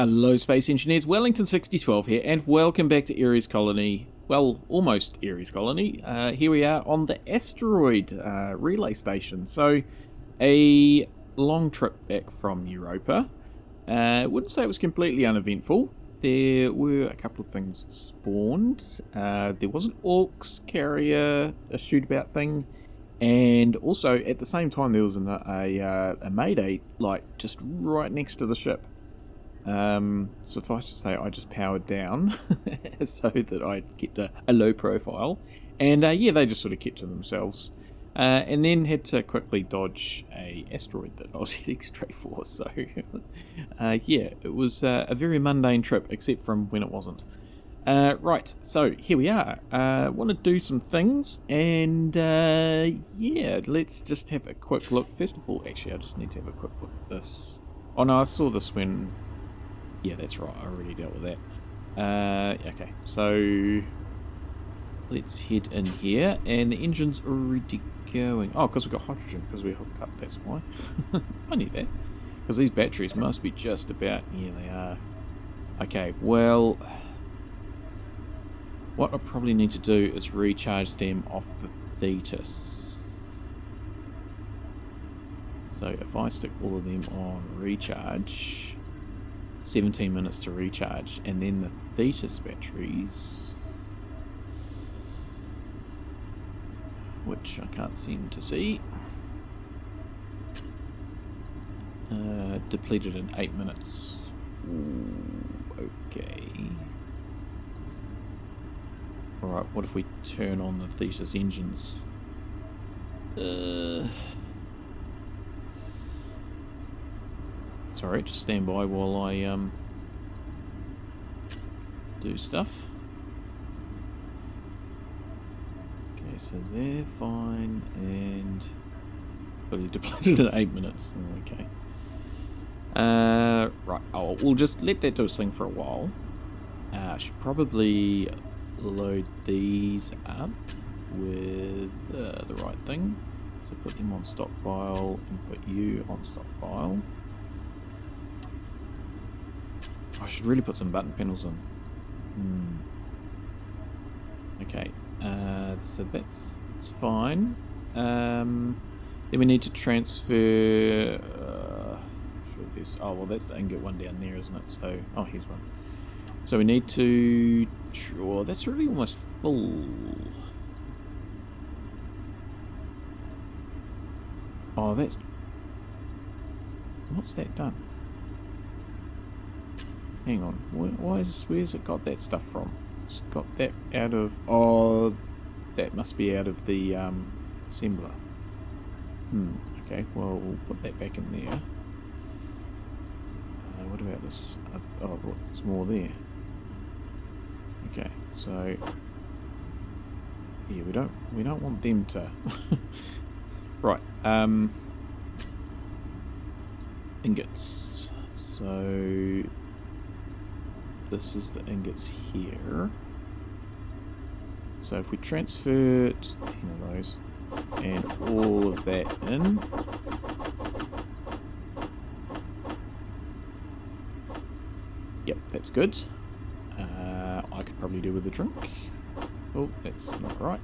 Hello Space Engineers, Wellington 6012 here, and welcome back to Ares Colony. Well, almost Ares Colony. Here we are on the Asteroid Relay Station. So, a long trip back from Europa. I wouldn't say it was completely uneventful. There were a couple of things spawned. There was an Orcs carrier, a shootabout thing, and also at the same time there was a Mayday, like just right next to the ship. Suffice to say, I just powered down so that I kept a low profile, and yeah, they just sort of kept to themselves, and then had to quickly dodge a asteroid that I was heading straight for. So yeah, it was a very mundane trip, except from when it wasn't. Right, so here we are. Want to do some things, and yeah, let's just have a quick look. First of all, actually, I just need to have a quick look at this. Oh no, I saw this when... Yeah, that's right, I already dealt with that. Okay, so let's head in here, and the engine's already going. Oh, because we've got hydrogen, because we're hooked up, that's why. I knew that. Because these batteries must be just about... Yeah, they are. Okay, well, what I probably need to do is recharge them off the Thetis. So if I stick all of them on recharge... 17 minutes to recharge, and then the Thetis batteries, which I can't seem to see, depleted in 8 minutes. Ooh, okay. Alright, what if we turn on the Thetis engines? Sorry, just stand by while I do stuff. Okay, so they're fine, and fully depleted in 8 minutes. Okay. Right. Oh, we'll just let that do its thing for a while. I should probably load these up with the right thing. So put them on stockpile and put you on stockpile. I should really put some button panels in. Okay, so that's fine. Then we need to transfer... sure there's, oh, well, that's the ingot one down there, isn't it? So, oh, here's one. So we need to... Oh, that's really almost full. Oh, that's... What's that done? Hang on, where's it got that stuff from? It's got that out of... Oh, that must be out of the assembler. Okay, well, we'll put that back in there. What about this? Oh, there's more there. Okay, so... Yeah, we don't want them to... Right, ingots. So... This is the ingots here. So if we transfer just 10 of those and all of that in. Yep, that's good. I could probably do with a drink. Oh, that's not right.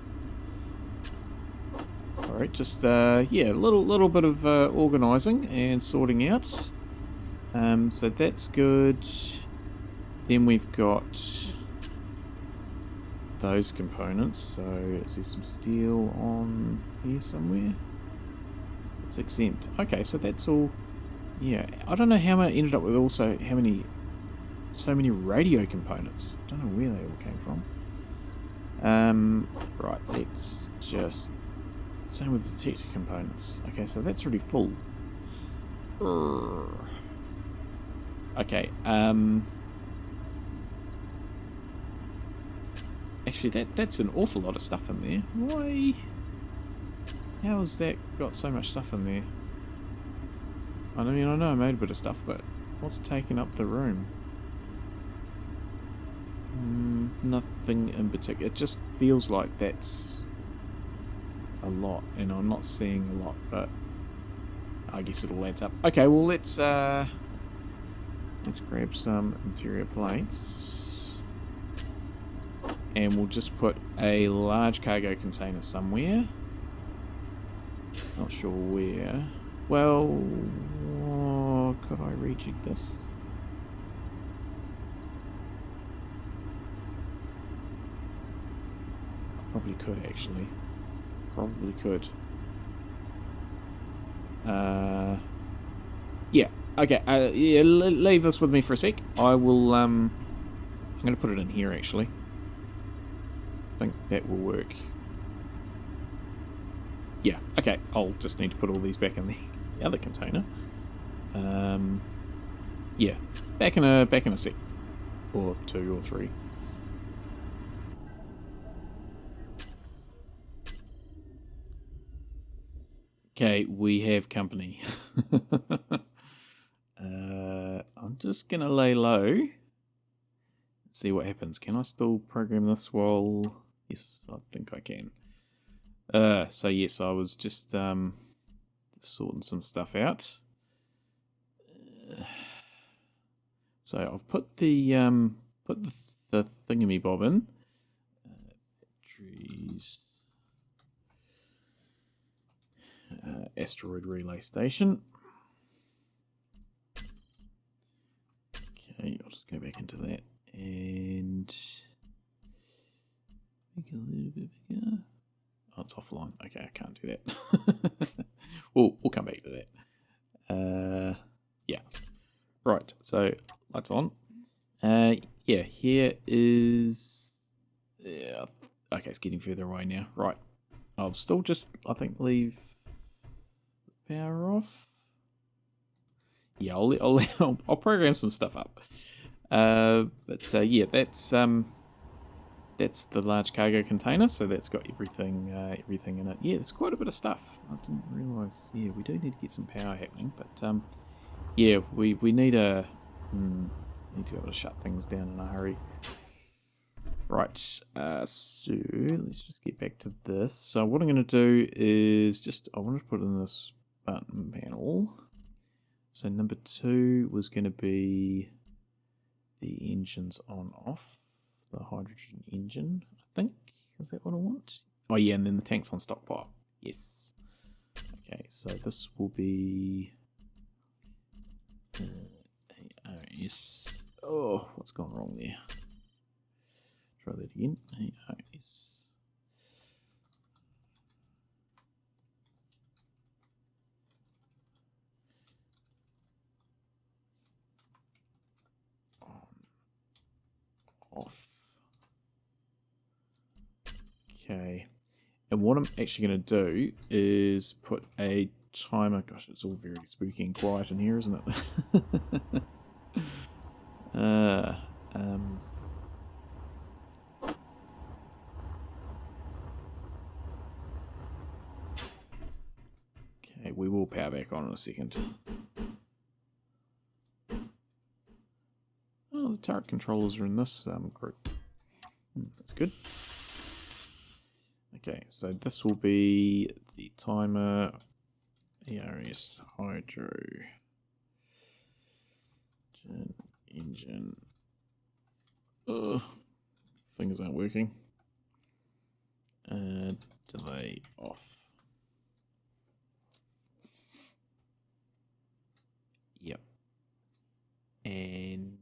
Alright, just yeah, a little bit of organising and sorting out. So that's good. Then we've got those components, so is there some steel on here somewhere? It's exempt. Okay, so that's all. Yeah, I don't know how I ended up with also so many radio components. I don't know where they all came from. Right, let's just... Same with the detector components. Okay, so that's already full. Okay, actually, that's an awful lot of stuff in there. Why? How has that got so much stuff in there? I mean, I know I made a bit of stuff, but what's taking up the room? Nothing in particular. It just feels like that's a lot, and I'm not seeing a lot, but I guess it all adds up. Okay, well, let's Let's grab some interior plates. And we'll just put a large cargo container somewhere. Not sure where. Well, could I rejig this? Probably could, actually. Probably could. Yeah. Okay. Yeah. Leave this with me for a sec. I will. I'm going to put it in here, actually. I think that will work. Yeah. Okay. I'll just need to put all these back in the other container. Yeah. Back in a sec, or 2 or 3. Okay, we have company. I'm just gonna lay low. Let's see what happens. Can I still program this while... Yes, I think I can. So yes, I was just sorting some stuff out. So I've put the thingamybob in. Batteries. Asteroid Relay Station. Okay, I'll just go back into that and make it a little bit bigger. Oh, it's offline. Okay, I can't do that. we'll come back to that. Yeah. Right, so lights on. Yeah, here is... Yeah, okay, it's getting further away now. Right. I'll still just, I think, leave the power off. Yeah, I'll program some stuff up. Yeah, that's the large cargo container, so that's got everything in it. Yeah, there's quite a bit of stuff. I didn't realise. Yeah, we do need to get some power happening, but yeah, we need need to be able to shut things down in a hurry. Right, so let's just get back to this. So what I'm going to do is I want to put in this button panel. So number 2 was going to be the engines on off, the hydrogen engine, I think. Is that what I want? Oh yeah, and then the tanks on stockpile. Yes. Okay, so this will be ARS. Oh, what's gone wrong there? Try that again. ARS. Off. Okay. And what I'm actually going to do is put a timer. Gosh, it's all very spooky and quiet in here, isn't it? Okay, we will power back on in a second. Oh, the turret controllers are in this group. That's good. Okay, so this will be the timer. ARS hydro engine. Ugh, fingers aren't working. Delay off. Yep. And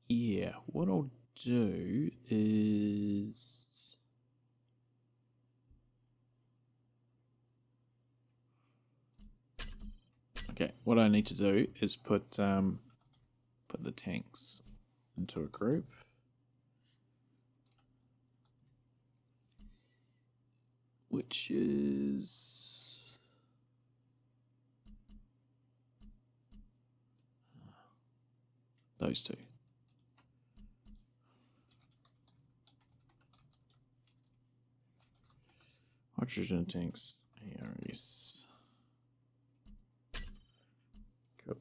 yeah, what I'll do is okay, what I need to do is put the tanks into a group. Which is those two. Hydrogen tanks, ARS. Cool.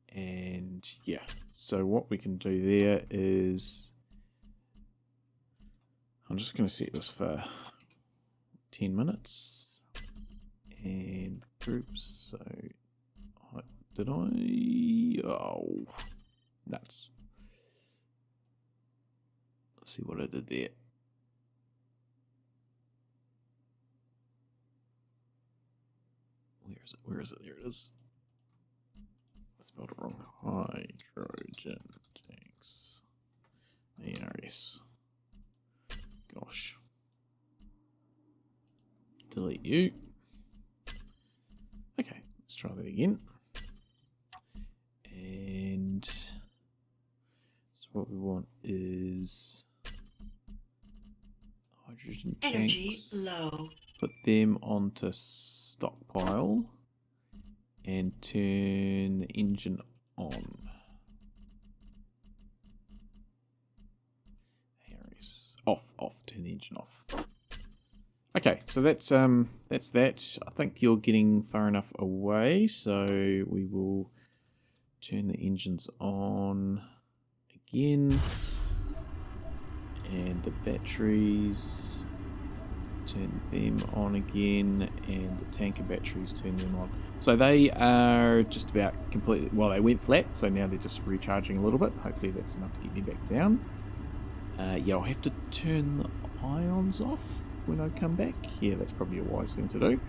And yeah, so what we can do there is I'm just going to set this for 10 minutes. And groups, so... Did I... Oh, nuts. Let's see what I did there. Where is it? Where is it? There it is. I spelled it wrong. Hydrogen tanks. ARS. Gosh. Delete you. Okay, let's try that again. And so what we want is hydrogen energy tanks. low. Put them onto stockpile and turn the engine on. ARS off. Turn the engine off. Okay, so that's that. I think you're getting far enough away, so we will turn the engines on again, and the batteries, turn them on again, and the tanker batteries, turn them on. So they are just about completely, well, they went flat, so now they're just recharging a little bit. Hopefully that's enough to get me back down. Yeah, I'll have to turn the ions off when I come back. Yeah, that's probably a wise thing to do.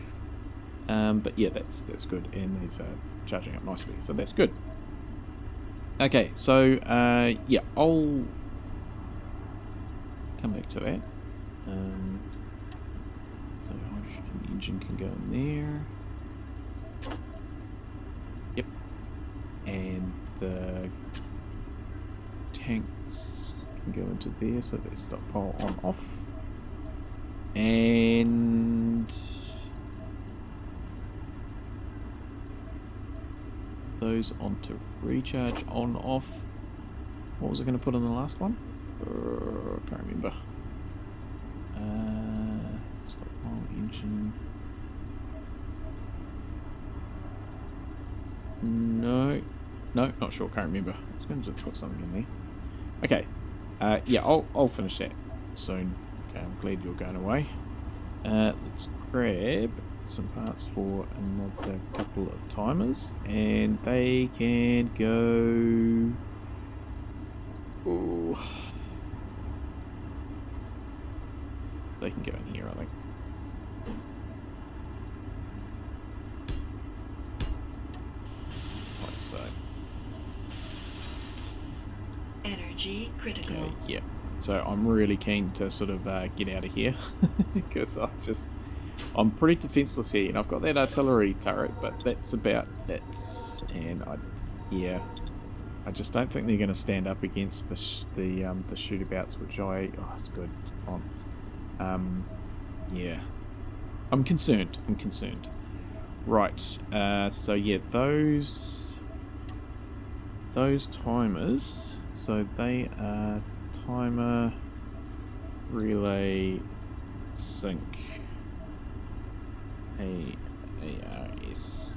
But yeah, that's good, and these are charging up nicely, so that's good. Okay, so yeah, I'll come back to that. So hydrogen engine can go in there. Yep. And the tanks can go into there, so they stockpile on off. And those onto recharge on off. What was I going to put in the last one? Can't remember. Stockpile engine. No, not sure. Can't remember. I was going to put something in there. Okay. Yeah, I'll finish that soon. Okay, I'm glad you're going away. Let's grab some parts for another couple of timers, and they can go. Ooh. They can go in here, I think. Like so. Energy critical. Okay, yeah. So I'm really keen to sort of get out of here because I'm pretty defenseless here, and I've got that artillery turret, but that's about it. And I just don't think they're going to stand up against the shootabouts, which it's good. It's on. Yeah, I'm concerned. Right. So yeah, those timers. So they are timer, relay, sync, ARS,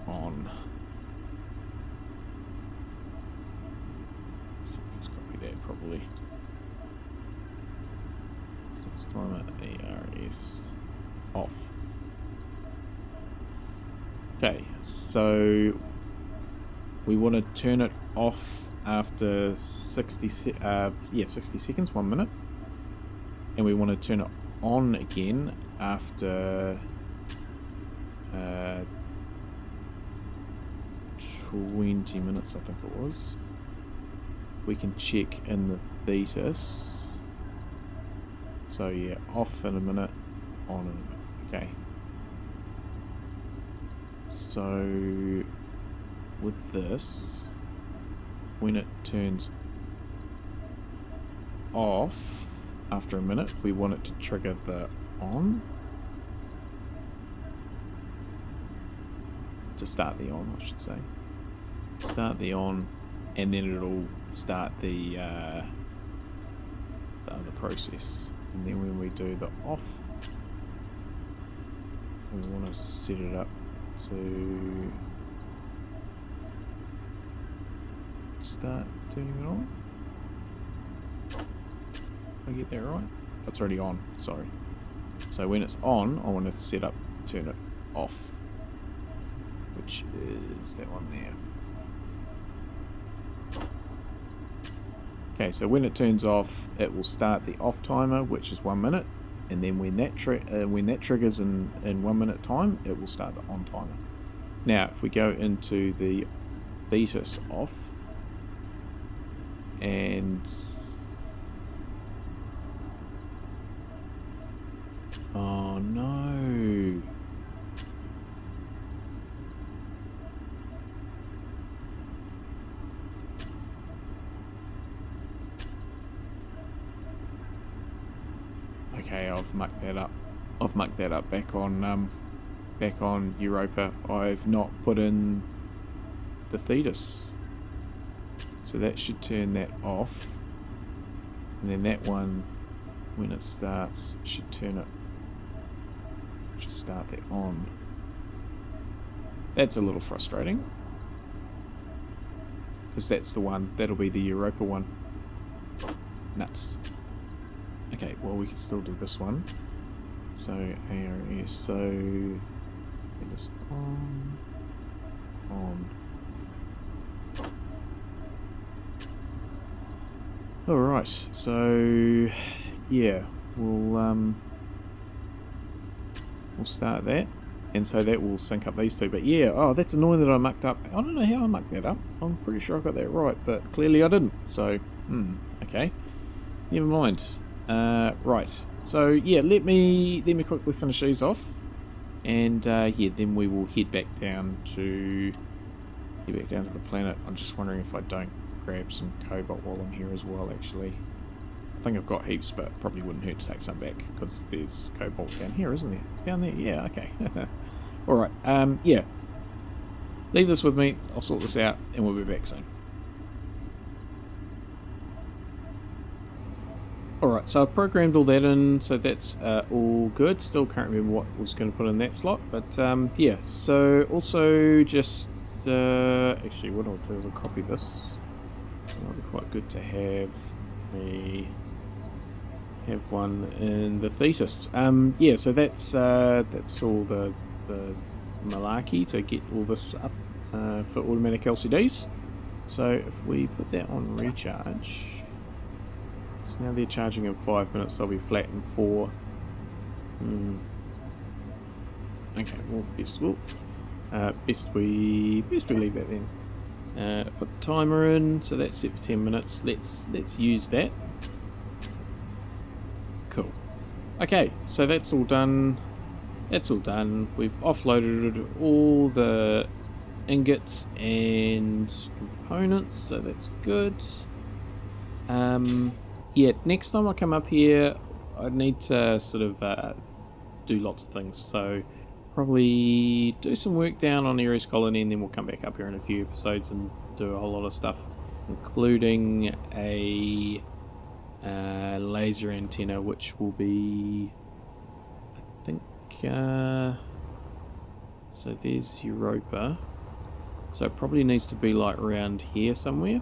on. Just copy that probably. So it's timer, ARS, off. Okay, so we want to turn it off after 60 seconds, 1 minute, and we want to turn it on again after 20 minutes, I think it was. We can check in the thetis. So yeah, off in a minute, on in a minute. Okay. So with this, when it turns off after a minute, we want it to trigger the on. To start the on, I should say. Start the on, and then it'll start the other process. And then when we do the off, we want to set it up to start turning it on. Did I get that right? It's already on, sorry. So when it's on, I want to set up, turn it off, which is that one there. Okay, so when it turns off, it will start the off timer, which is 1 minute, and then when that triggers in 1 minute time, it will start the on timer. Now, if we go into the Hephaestus off, and oh no. Okay, I've mucked that up. I've mucked that up back on Europa. I've not put in the Hephaestus. So that should turn that off. And then that one, when it starts, should turn it, should start that on. That's a little frustrating, because that's the one, that'll be the Europa one. Nuts. Okay, well we can still do this one. So ARS, so it is on. Alright, so yeah, we'll start that. And so that will sync up these two. But yeah, oh, that's annoying that I mucked up. I don't know how I mucked that up. I'm pretty sure I got that right, but clearly I didn't. So, okay. Never mind. Right. So yeah, let me quickly finish these off. And yeah, then we will head back down to the planet. I'm just wondering if I don't grab some cobalt while I'm here as well, actually. I think I've got heaps, but probably wouldn't hurt to take some back, because there's cobalt down here, isn't there? It's down there? Yeah, okay. Alright, yeah. Leave this with me, I'll sort this out, and we'll be back soon. Alright, so I've programmed all that in, so that's all good. Still can't remember what was going to put in that slot, but yeah. So also just, actually what I'll do is I'll copy this. It'll be quite good to have one in the Hephaestus. Yeah, so that's all the malarkey to get all this up for automatic LCDs. So if we put that on recharge, so now they're charging in 5 minutes, they'll be flat in 4. Okay, well best we leave that then. Put the timer in, so that's set for 10 minutes. Let's use that. Cool. Okay, so that's all done. We've offloaded all the ingots and components, so that's good. Yeah, next time I come up here, I need to sort of do lots of things. So probably do some work down on Ares Colony, and then we'll come back up here in a few episodes and do a whole lot of stuff, including a laser antenna, which will be, I think, so there's Europa, so it probably needs to be like around here somewhere,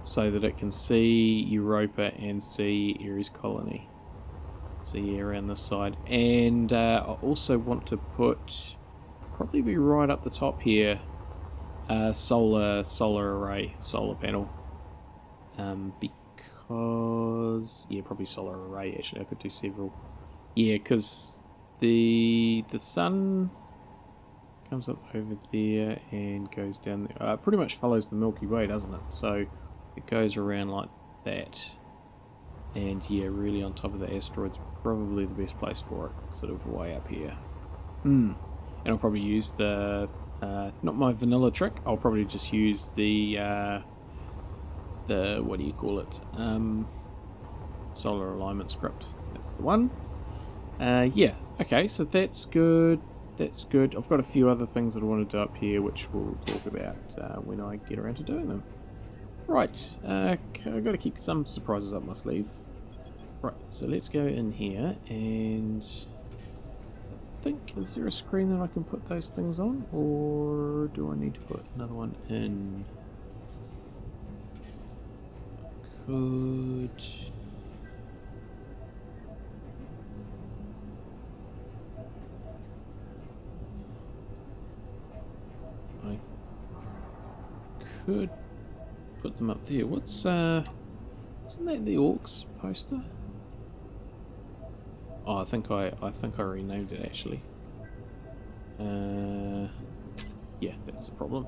so that it can see Europa and see Ares Colony. So yeah, around this side. And I also want to put, probably be right up the top here, solar array, solar panel. Because, yeah, probably solar array, actually I could do several. Yeah, because the sun comes up over there and goes down there. Pretty much follows the Milky Way, doesn't it? So it goes around like that. And yeah, really on top of the asteroid's probably the best place for it, sort of way up here. And I'll probably use the, not my vanilla trick, I'll probably just use the what do you call it, solar alignment script. That's the one. Yeah, okay, so that's good. I've got a few other things that I want to do up here, which we'll talk about when I get around to doing them. Right, I've got to keep some surprises up my sleeve. Right, so let's go in here, and I think, is there a screen that I can put those things on, or do I need to put another one in? Could, could put them up there. What's isn't that the Orcs poster? Oh, I think I renamed it actually. Yeah, that's the problem.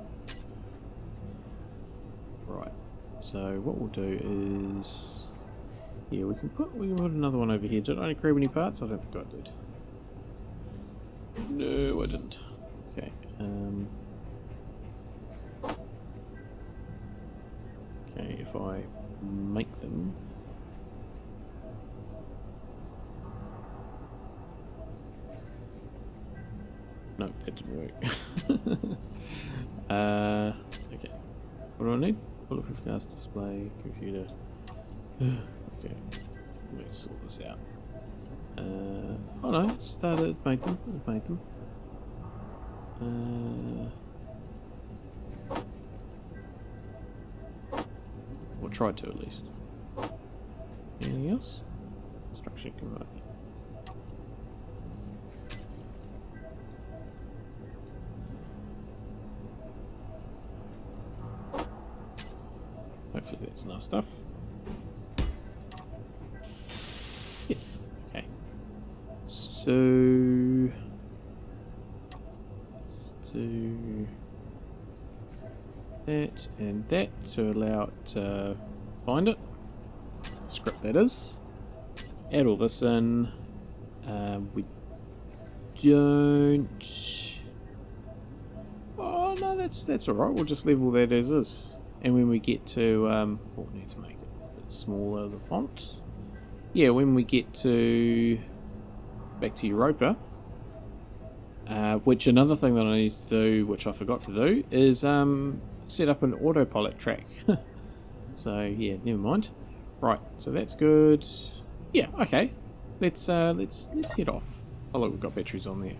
Right. So what we'll do is, yeah, we can put another one over here. Did I grab any parts? I don't think I did. No, I didn't. Okay. Okay, if I make them. No, that didn't work. Okay. What do I need? Bulletproof glass display, computer. Okay. Let's sort this out. Oh no, it started, it made them. Or tried to at least. Anything else? Structure convert. Hopefully that's enough stuff. Yes. Okay. So let's do that and that to allow it to find it. Script that is. Add all this in. We don't. Oh no, that's alright. We'll just level that as is. And when we get to, we'll need to make it a bit smaller, the font. Yeah, when we get to, back to Europa, which another thing that I need to do, which I forgot to do, is set up an autopilot track. So yeah, never mind. Right, so that's good. Yeah, okay. Let's head off. Oh look, we've got batteries on there.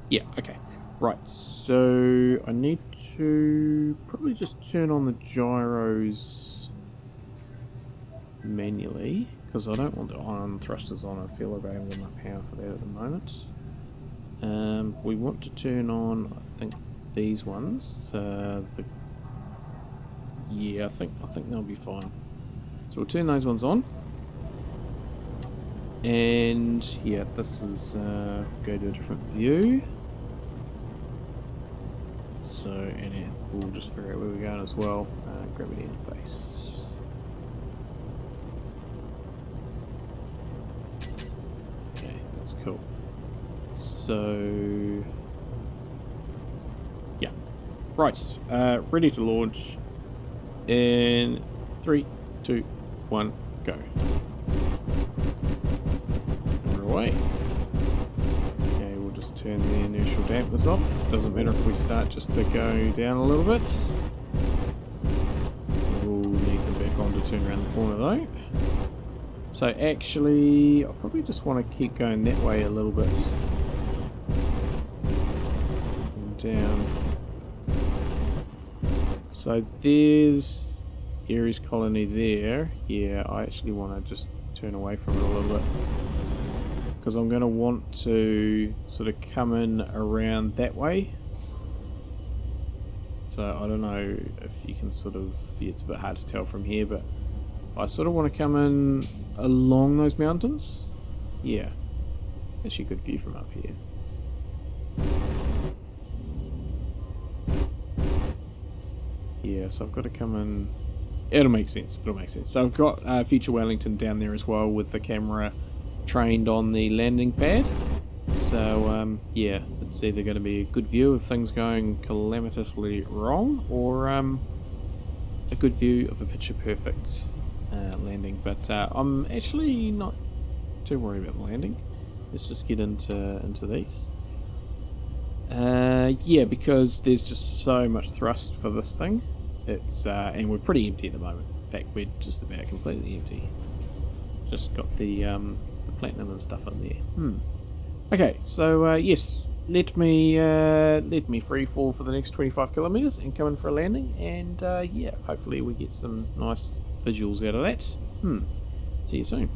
Yeah, okay. Right, so I need to probably just turn on the gyros manually, because I don't want the ion thrusters on. I feel like I haven't got enough power for that at the moment. We want to turn on, I think, these ones. Yeah, I think they'll be fine. So we'll turn those ones on. And yeah, this is go to a different view. So, and we'll just figure out where we're going as well. Gravity interface. Okay, that's cool. So, yeah. Right, ready to launch. In 3, 2, 1, go. And we're away. Just turn the inertial dampers off. Doesn't matter if we start just to go down a little bit. We'll need them back on to turn around the corner though. So actually, I probably just want to keep going that way a little bit. And down. So there's Ares colony there. Yeah, I actually want to just turn away from it a little bit. Because I'm going to want to sort of come in around that way. So I don't know if you can sort of, yeah, it's a bit hard to tell from here, but I sort of want to come in along those mountains. Yeah, it's actually a good view from up here. Yeah, so I've got to come in. It'll make sense. So I've got Future Wellington down there as well with the camera trained on the landing pad. So yeah, it's either going to be a good view of things going calamitously wrong, or a good view of a picture perfect landing. But I'm actually not too worried about the landing. Let's just get into these. Yeah, because there's just so much thrust for this thing. It's and we're pretty empty at the moment. In fact, we're just about completely empty. Just got the platinum and stuff in there. Okay, so yes, let me free fall for the next 25 kilometers and come in for a landing, and yeah, hopefully we get some nice visuals out of that. See you soon.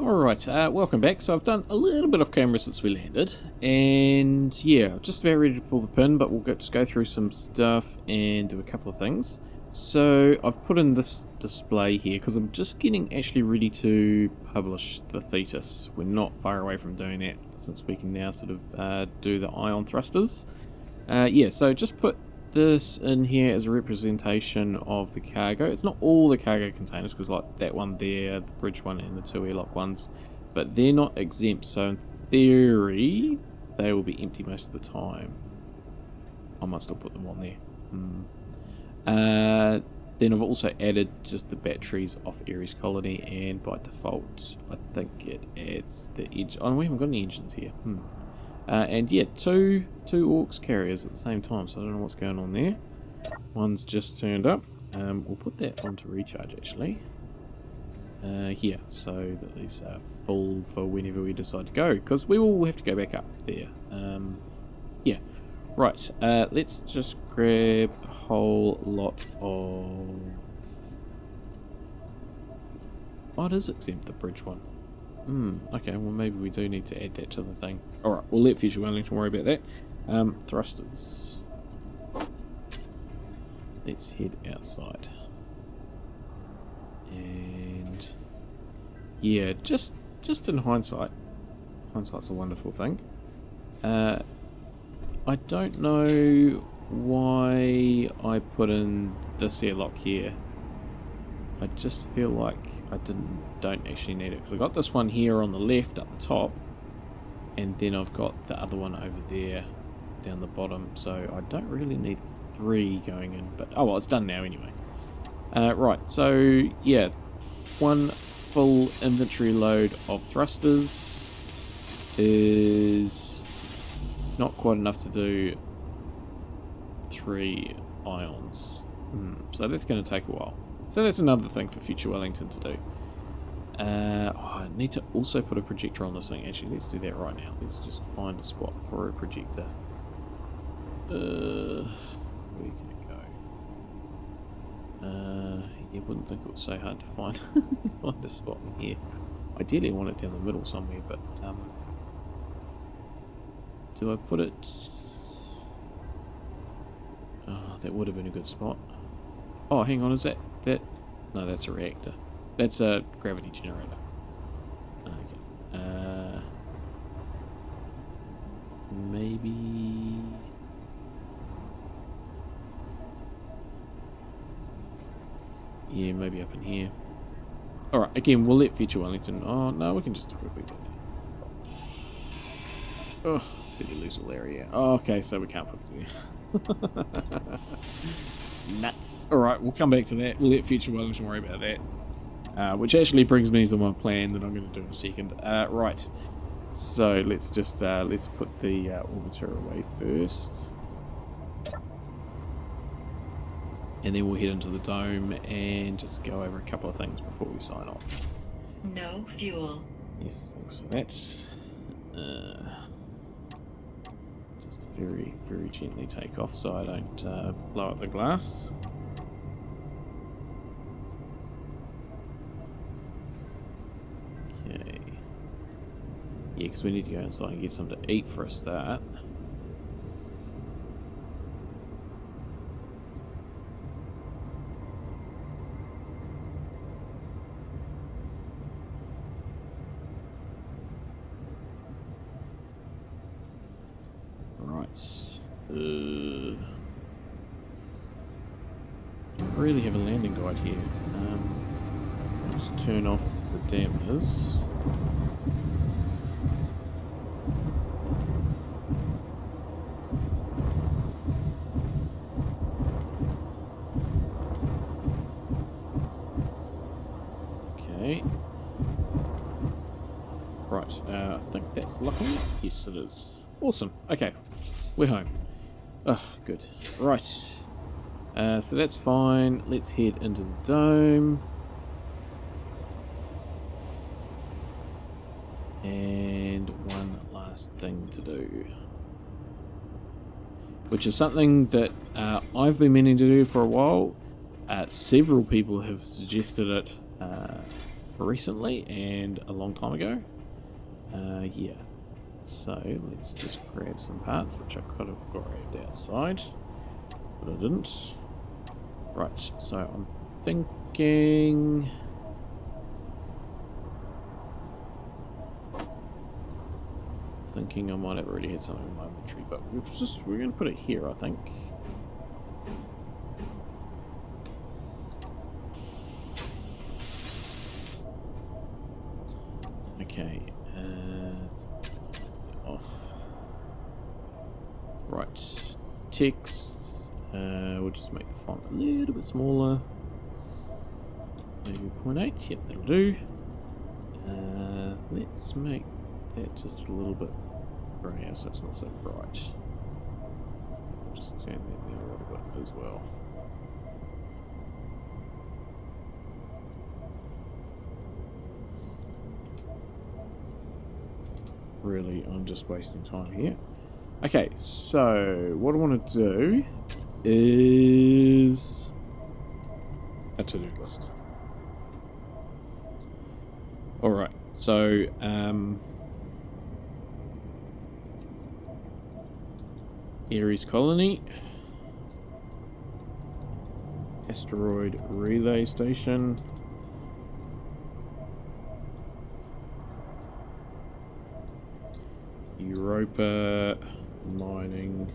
Alright, welcome back. So I've done a little bit of camera since we landed, and yeah, just about ready to pull the pin, but we'll just go through some stuff and do a couple of things. So I've put in this display here because I'm just getting actually ready to publish the Thetis. We're not far away from doing that since we can now sort of do the ion thrusters. Yeah, so just put this in here as a representation of the cargo. It's not all the cargo containers, because like that one there, the bridge one and the two airlock ones, but they're not exempt, so in theory they will be empty most of the time. I might still put them on there. Then I've also added just the batteries off Ares Colony, and by default I think it adds the edge. Oh, we haven't got any engines here. And yeah, two Orcs carriers at the same time, so I don't know what's going on there. One's just turned up. We'll put that on to recharge actually. Here, so that these are full for whenever we decide to go, because we will have to go back up there. Yeah, right. Let's just grab a whole lot of. Oh, it is exempt, the bridge one. Okay, well maybe we do need to add that to the thing. Alright, we'll let Future Wellington worry about that. Thrusters. Let's head outside. And yeah, just in hindsight's a wonderful thing. I don't know why I put in this airlock here. I just feel like I don't actually need it, because I've got this one here on the left up the top, and then I've got the other one over there down the bottom, so I don't really need 3 going in, but oh well, it's done now anyway. Right, so yeah, 1 full inventory load of thrusters is not quite enough to do 3 ions, so that's going to take a while. So that's another thing for Future Wellington to do. I need to also put a projector on this thing. Actually, let's do that right now. Let's just find a spot for a projector. Where can it go? You wouldn't think it was so hard to find find a spot in here. Ideally, I want it down the middle somewhere, but do I put it? Oh, that would have been a good spot. Oh, hang on, is that? No, that's a reactor. That's a gravity generator. Okay. Maybe. Yeah, maybe up in here. Alright, again, we'll let Future Wellington. Oh, no, we can just quickly do that. Oh, city lose all area. Oh, okay, so we can't put it there. Nuts. Alright, we'll come back to that. We'll let Future Wellington worry about that. Which actually brings me to my plan that I'm going to do in a second. Right. So let's just let's put the orbiter away first. And then we'll head into the dome and just go over a couple of things before we sign off. No fuel. Yes, thanks for that. Just very, very gently take off so I don't blow up the glass. Okay. Yeah, because we need to go inside and get something to eat for a start. Really have a landing guide here. Just turn off the dampers. Okay. Right, I think that's lucky. Yes, it is. Awesome. Okay, we're home. Oh, good. Right. So that's fine. Let's head into the dome. And one last thing to do, which is something that I've been meaning to do for a while. Several people have suggested it recently and a long time ago. Yeah. So let's just grab some parts, which I could have grabbed outside, but I didn't. Right, so I'm thinking... I might have already had something in my inventory, but we're going to put it here, I think. Okay, off. Right, text. We'll just make the font a little bit smaller. Maybe 0.8. Yep, that'll do. Let's make that just a little bit grayer so it's not so bright. Just turn that down a little bit as well. Really, I'm just wasting time here. Okay, so what I want to do is a to-do list. Alright, so Ares Colony, Asteroid Relay Station, Europa mining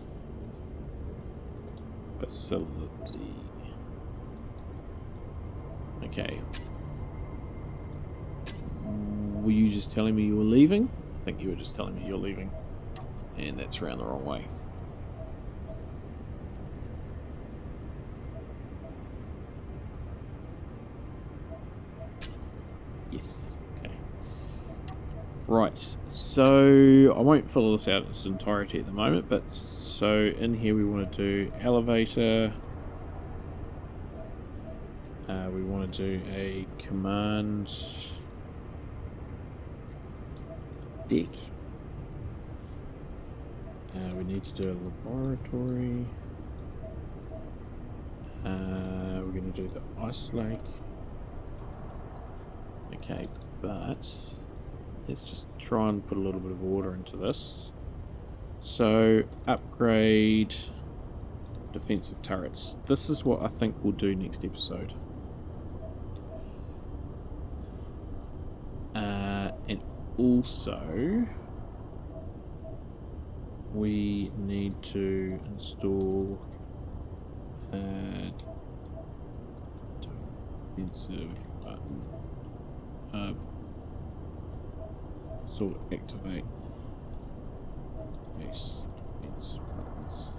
facility. Okay. Were you just telling me you were leaving? I think you were just telling me you're leaving. And that's around the wrong way. Yes. Okay. Right. So I won't fill this out in its entirety at the moment, but so in here we want to do elevator. We want to do a command deck. We need to do a laboratory. We're going to do the ice lake. Okay, but let's just try and put a little bit of order into this. So, upgrade defensive turrets. This is what I think we'll do next episode. And also, we need to install defensive button. So activate base defense buttons.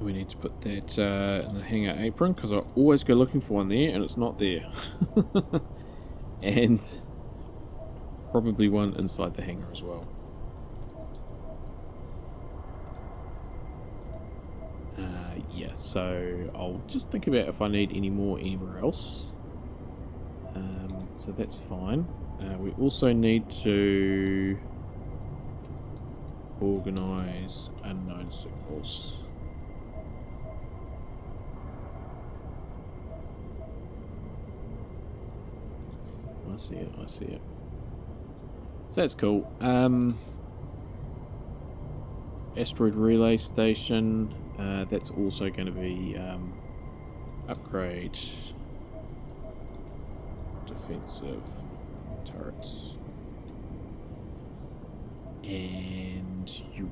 We need to put that in the hangar apron because I always go looking for one there and it's not there. And probably one inside the hangar as well. Yeah, so I'll just think about if I need any more anywhere else. So that's fine. We also need to organize unknown signals. I see it, I see it. So that's cool. Asteroid Relay Station. That's also going to be upgrade defensive turrets. And you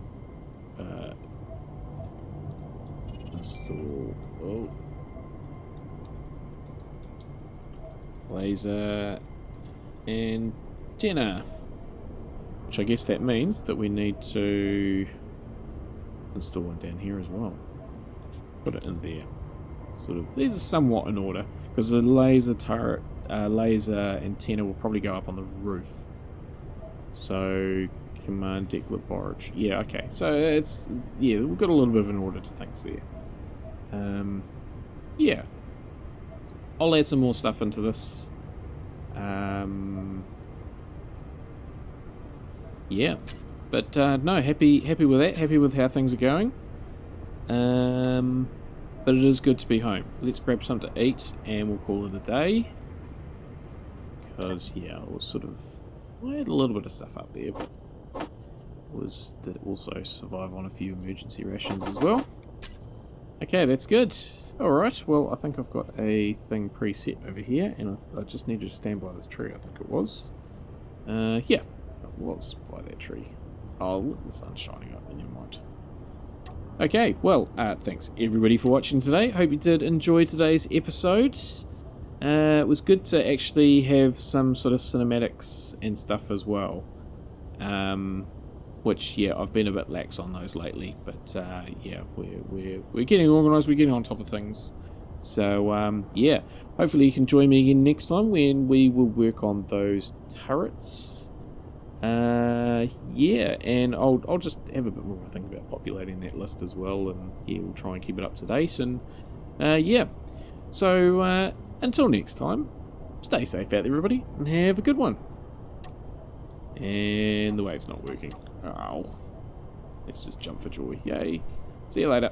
install laser antenna, which I guess that means that we need to install one down here as well. Put it in there. Sort of. These are somewhat in order because the laser turret, laser antenna will probably go up on the roof. So command deck laboratory. Yeah. Okay. So it's we've got a little bit of an order to things there. Yeah. I'll add some more stuff into this. Yeah, but no, happy with that. Happy with how things are going. but it is good to be home. Let's grab something to eat and we'll call it a day. Because, yeah, I had a little bit of stuff up there, but did also survive on a few emergency rations as well. Okay, that's good. Alright, well, I think I've got a thing preset over here, and I just needed to stand by this tree, I think it was. Yeah, it was by that tree. Oh, look, the sun's shining up, never mind. Okay, well, thanks everybody for watching today. Hope you did enjoy today's episode. It was good to actually have some sort of cinematics and stuff as well. Which, yeah, I've been a bit lax on those lately, but yeah, we're getting organised, we're getting on top of things. So, yeah, hopefully you can join me again next time when we will work on those turrets. Yeah, and I'll just have a bit more of a think about populating that list as well, and yeah, we'll try and keep it up to date, and yeah. So, until next time, stay safe out there, everybody, and have a good one. And the wave's not working. Oh. Let's just jump for joy. Yay. See you later.